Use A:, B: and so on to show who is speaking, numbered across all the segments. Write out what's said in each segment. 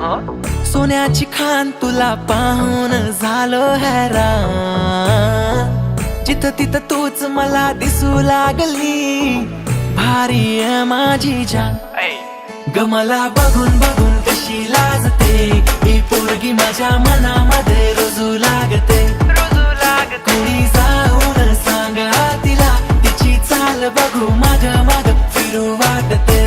A: सोन्याची खान तुला पाहून झालो हैरान, जिथं तिथं तूच मला दिसू लागली, भारी आहे माझी जान ग. मला बघून बघून कशी लाजते, ही पोरगी माझ्या मनामध्ये रुजू लागते. कोणी जाऊन सांगा तिला, तिची चाल बघू माग माग फिरू वाटते.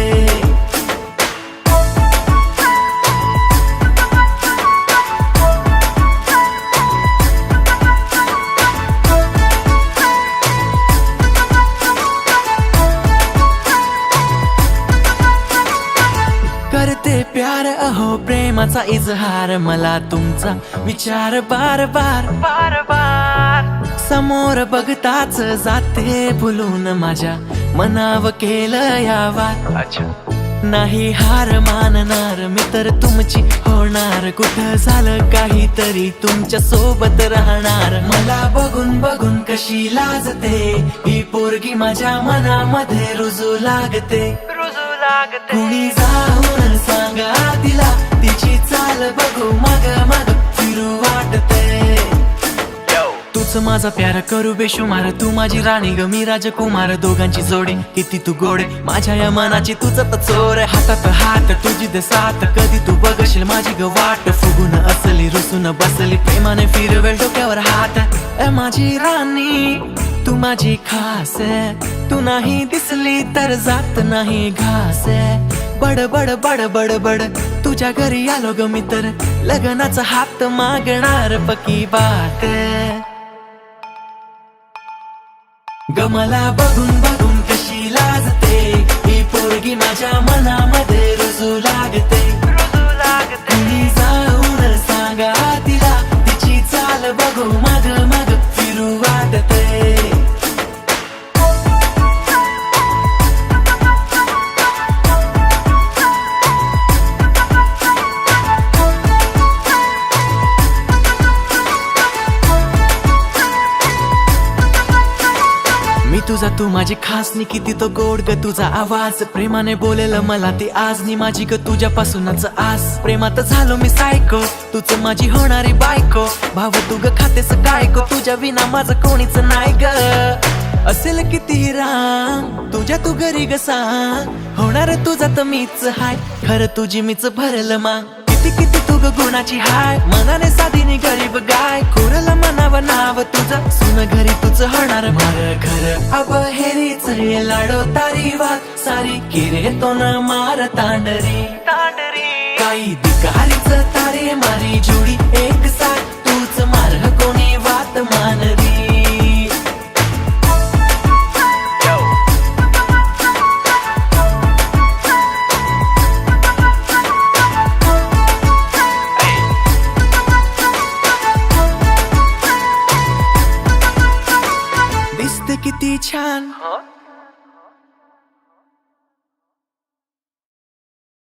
A: करते प्यार अहो प्रेमाचा इजहार, मला तुमचा विचार बार बार बार बार. समोर बघताच जाते भुलून, माझ्या मनाव केलं या वार. नाही हार मानणार मी तर तुमची होणार, कुठं झालं काहीतरी तुमच्या सोबत राहणार. मला बघून बघून कशी लाजते, ही पोरगी माझ्या मनामध्ये रुजू लागते. कुणी जाऊन सांगा तिला, तिची चाल बघू माग माग फिरू वाटते. तूच माझा प्यार करू बेशुमार, तू माझी राणी ग मी राजकुमार. दोघांची जोडी किती तू गोडे, माझ्या या मनाची तुझं तर चोर. हातात हात तुझी दे साथ, कधी तू बघशील माझी ग वाट. फुगून असली रुसून बसली, प्रेमाने फिरवेल डोक्यावर हात. माझी राणी तू माझी खास आहे, तू नाही दिसली तर जात नाही घास. बड बड बड बड बड तुझ्या घरी आलो ग मी तर, लग्नाचा हात मागणार पक्की बात ग. मला बघून बघून कशी लाजते, ही पोरगी माझ्या मनामध्ये रुजू लागते. कुणी जाऊन सांगा तिला, तिची चाल बघू माग माग फिरू वाटते. मी तुझा तू माझी खासनी, किती तो गोड ग तुझा आवाज. प्रेमाने बोलेलं मला ते आज नी, माझी ग तुझ्यापासूनच आस. प्रेमात झालो मी सायको, तूच माझी होणारी बायको. भाव तू ग खातेस काय गो, तुझ्या विना माझं कोणीच नाही ग. असेल किती राम तुझ्या तू घरी ग सांग, होणार तुझा तर मीच हाय, खरं तुझी मीच भरलं मा. किती किती तू ग गुणाची हाय, मनाने साधीनी गरीब गाय. कोरलं मनावं नाव तुझं, सुन घरी तुझं होणार मार घर. अब हेरीच लाडो तारी वाट सारी, किरे तो न मार तांडरी काही दिकारीच तारे मारी जोडी एक साथ. तूच मार कोणी वात मानरी. दिसते किती छान